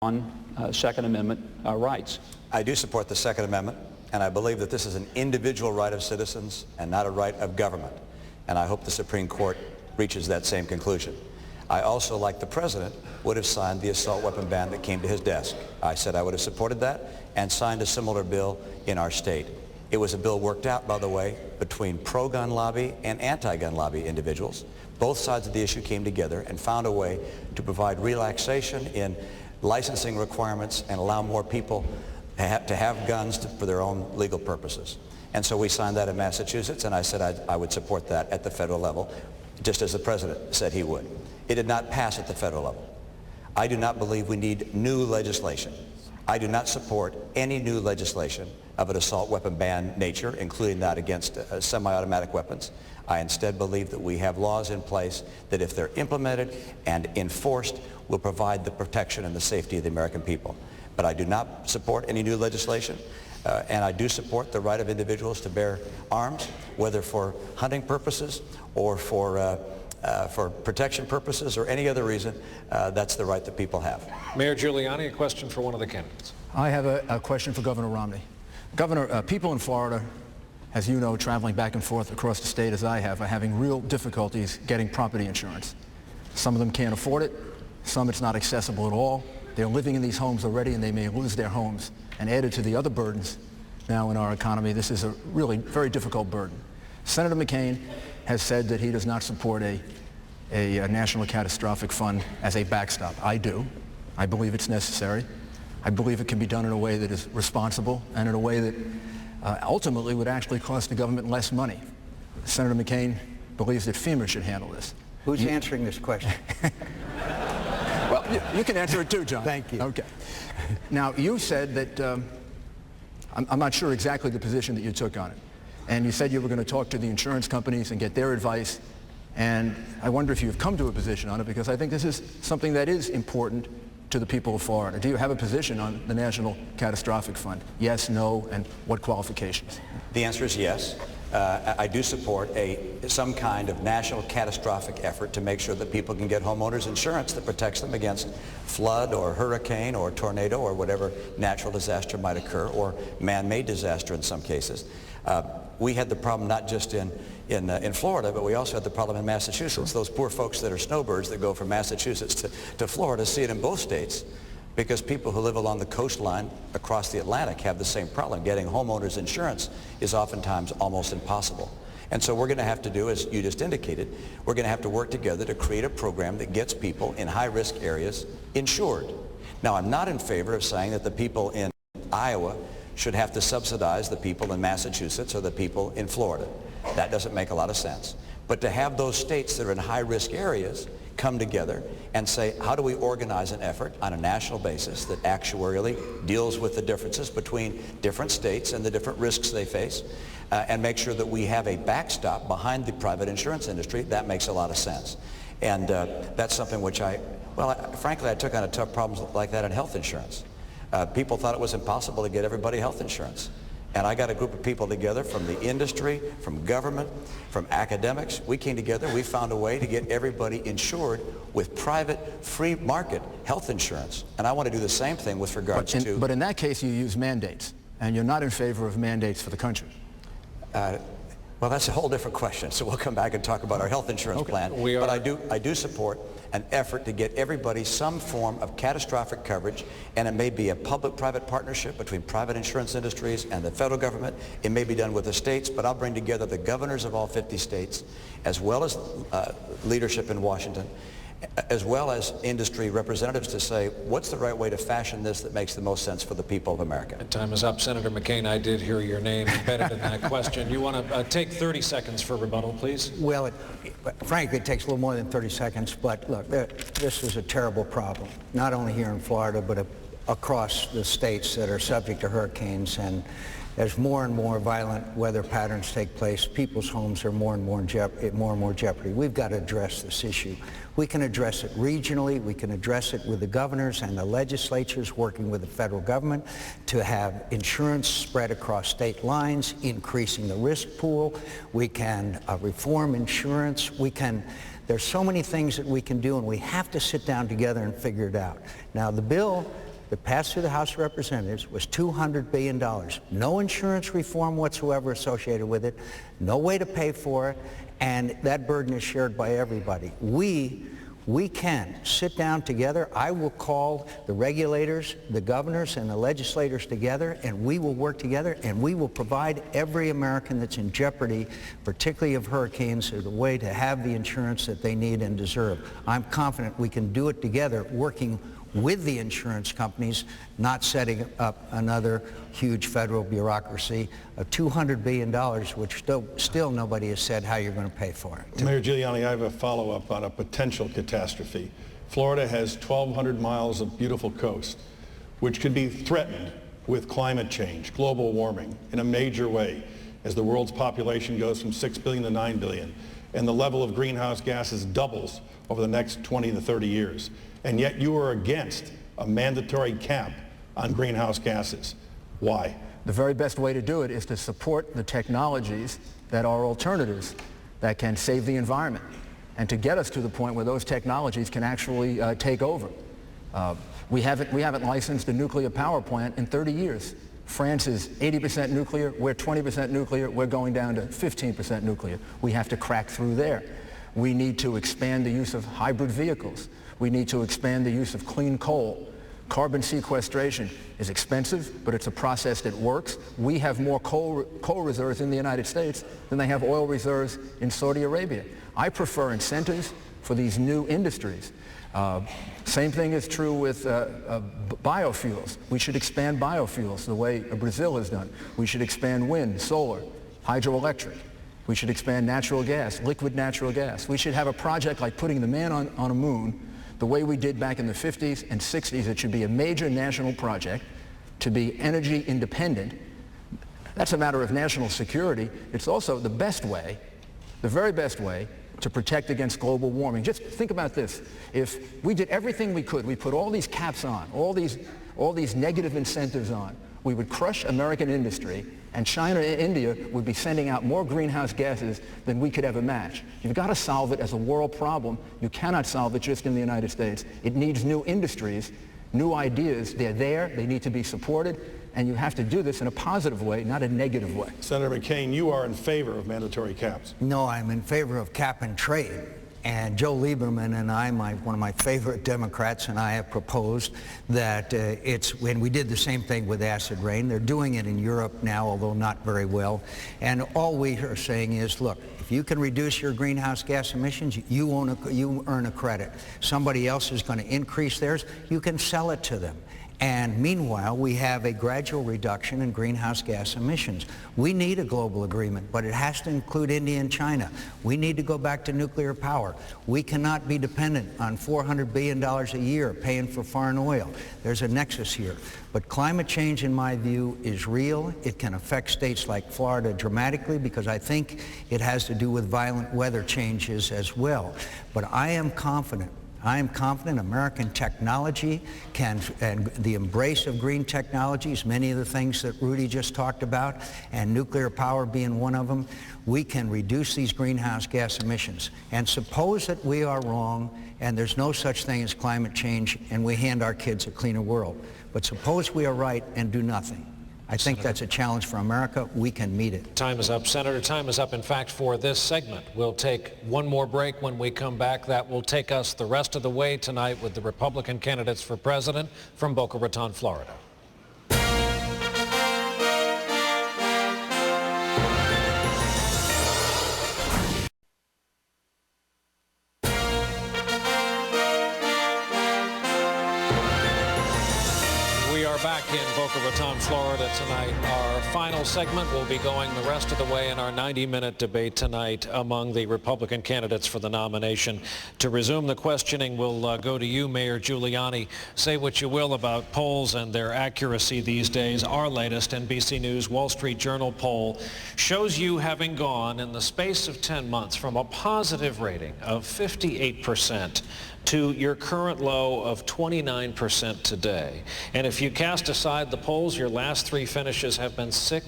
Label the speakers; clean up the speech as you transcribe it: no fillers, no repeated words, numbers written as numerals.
Speaker 1: on Second Amendment rights.
Speaker 2: I do support the Second Amendment, and I believe that this is an individual right of citizens and not a right of government. And I hope the Supreme Court reaches that same conclusion. I also, like the President, would have signed the assault weapon ban that came to his desk. I said I would have supported that and signed a similar bill in our state. It was a bill worked out, by the way, between pro-gun lobby and anti-gun lobby individuals. Both sides of the issue came together and found a way to provide relaxation in licensing requirements and allow more people to have guns for their own legal purposes. And so we signed that in Massachusetts, and I said I would support that at the federal level, just as the President said he would. It did not pass at the federal level. I do not believe we need new legislation. I do not support any new legislation of an assault weapon ban nature, including that against semi-automatic weapons. I instead believe that we have laws in place that, if they're implemented and enforced, will provide the protection and the safety of the American people. But I do not support any new legislation, and I do support the right of individuals to bear arms, whether for hunting purposes or for protection purposes or any other reason. That's the right that people have.
Speaker 3: Mayor Giuliani, a question for one of the candidates.
Speaker 4: I have a question for Governor Romney. Governor, people in Florida, as you know, traveling back and forth across the state as I have, are having real difficulties getting property insurance. Some of them can't afford it. Some it's not accessible at all. They're living in these homes already, and they may lose their homes. And added to the other burdens now in our economy, this is a really very difficult burden. Senator McCain has said that he does not support a national catastrophic fund as a backstop. I do. I believe it's necessary. I believe it can be done in a way that is responsible and in a way that ultimately would actually cost the government less money. Senator McCain believes that FEMA should handle this.
Speaker 5: Who's answering this question?
Speaker 4: Well, you can answer it too, John.
Speaker 5: Thank you.
Speaker 4: Okay. Now, you said that, I'm not sure exactly the position that you took on it, and you said you were going to talk to the insurance companies and get their advice, and I wonder if you've come to a position on it, because I think this is something that is important to the people of Florida. Do you have a position on the National Catastrophic Fund? Yes, no, and what qualifications?
Speaker 2: The answer is yes. I do support some kind of national catastrophic effort to make sure that people can get homeowners insurance that protects them against flood or hurricane or tornado or whatever natural disaster might occur, or man-made disaster in some cases. We had the problem not just in Florida, but we also had the problem in Massachusetts. Those poor folks that are snowbirds that go from Massachusetts to Florida see it in both states, because people who live along the coastline across the Atlantic have the same problem. Getting homeowners insurance is oftentimes almost impossible. And so we're going to have to do, as you just indicated, we're going to have to work together to create a program that gets people in high-risk areas insured. Now, I'm not in favor of saying that the people in Iowa should have to subsidize the people in Massachusetts or the people in Florida. That doesn't make a lot of sense. But to have those states that are in high-risk areas come together and say, how do we organize an effort on a national basis that actuarially deals with the differences between different states and the different risks they face, and make sure that we have a backstop behind the private insurance industry. That makes a lot of sense. And that's something which frankly, I took on a tough problem like that in health insurance. People thought it was impossible to get everybody health insurance. And I got a group of people together from the industry, from government, from academics. We came together, we found a way to get everybody insured with private, free market health insurance. And I want to do the same thing with regards to...
Speaker 4: But in that case, you use mandates, and you're not in favor of mandates for the country.
Speaker 2: Well, that's a whole different question, so we'll come back and talk about our health insurance plan. But I do support an effort to get everybody some form of catastrophic coverage, and it may be a public-private partnership between private insurance industries and the federal government. It may be done with the states, but I'll bring together the governors of all 50 states, as well as leadership in Washington, as well as industry representatives, to say, what's the right way to fashion this that makes the most sense for the people of America?
Speaker 3: Time is up. Senator McCain, I did hear your name embedded in that question. You want to take 30 seconds for rebuttal, please?
Speaker 5: Well, frankly, it takes a little more than 30 seconds, but look, this is a terrible problem, not only here in Florida, but across the states that are subject to hurricanes. And as more and more violent weather patterns take place, people's homes are more and more in jeopardy. We've got to address this issue. We can address it regionally. We can address it with the governors and the legislatures working with the federal government to have insurance spread across state lines, increasing the risk pool. We can reform insurance. There's so many things that we can do, and we have to sit down together and figure it out. Now, the bill that passed through the House of Representatives was $200 billion. No insurance reform whatsoever associated with it, no way to pay for it, and that burden is shared by everybody. We can sit down together. I will call the regulators, the governors, and the legislators together, and we will work together, and we will provide every American that's in jeopardy, particularly of hurricanes, the way to have the insurance that they need and deserve. I'm confident we can do it together, working with the insurance companies, not setting up another huge federal bureaucracy of $200 billion, which still nobody has said how you're going to pay for it.
Speaker 6: Mayor Giuliani, I have a follow-up on a potential catastrophe. Florida has 1,200 miles of beautiful coast, which could be threatened with climate change, global warming, in a major way, as the world's population goes from 6 billion to 9 billion, and the level of greenhouse gases doubles over the next 20 to 30 years. And yet you are against a mandatory cap on greenhouse gases. Why?
Speaker 4: The very best way to do it is to support the technologies that are alternatives that can save the environment, and to get us to the point where those technologies can actually take over. We haven't licensed a nuclear power plant in 30 years. France is 80% nuclear, we're 20% nuclear, we're going down to 15% nuclear. We have to crack through there. We need to expand the use of hybrid vehicles. We need to expand the use of clean coal. Carbon sequestration is expensive, but it's a process that works. We have more coal reserves in the United States than they have oil reserves in Saudi Arabia. I prefer incentives for these new industries. Same thing is true with biofuels. We should expand biofuels the way Brazil has done. We should expand wind, solar, hydroelectric. We should expand natural gas, liquid natural gas. We should have a project like putting the man on a moon the way we did back in the 50s and 60s. It should be a major national project to be energy independent. That's a matter of national security. It's also the best way, the very best way, to protect against global warming. Just think about this. If we did everything we could, we put all these caps on, all these negative incentives on, we would crush American industry, and China and India would be sending out more greenhouse gases than we could ever match. You've got to solve it as a world problem. You cannot solve it just in the United States. It needs new industries, new ideas. They're there. They need to be supported. And you have to do this in a positive way, not a negative way.
Speaker 6: Senator McCain, you are in favor of mandatory caps.
Speaker 5: No, I'm in favor of cap and trade. And Joe Lieberman and I, one of my favorite Democrats, and I have proposed that when we did the same thing with acid rain. They're doing it in Europe now, although not very well. And all we are saying is, look, if you can reduce your greenhouse gas emissions, you earn a credit. Somebody else is going to increase theirs. You can sell it to them. And meanwhile, we have a gradual reduction in greenhouse gas emissions. We need a global agreement, but it has to include India and China. We need to go back to nuclear power. We cannot be dependent on $400 billion a year paying for foreign oil. There's a nexus here. But climate change, in my view, is real. It can affect states like Florida dramatically because I think it has to do with violent weather changes as well. But I am confident American technology and the embrace of green technologies, many of the things that Rudy just talked about, and nuclear power being one of them, we can reduce these greenhouse gas emissions. And suppose that we are wrong and there's no such thing as climate change and we hand our kids a cleaner world. But suppose we are right and do nothing. I think that's a challenge for America. We can meet it.
Speaker 3: Time is up. Senator, time is up, in fact, for this segment. We'll take one more break. When we come back, that will take us the rest of the way tonight with the Republican candidates for president from Boca Raton, Florida. Back in Boca Raton, Florida tonight. Our final segment will be going the rest of the way in our 90-minute debate tonight among the Republican candidates for the nomination. To resume the questioning, we'll go to you, Mayor Giuliani. Say what you will about polls and their accuracy these days. Our latest NBC News Wall Street Journal poll shows you having gone in the space of 10 months from a positive rating of 58% to your current low of 29% today. And if you cast aside the polls, your last three finishes have been 6,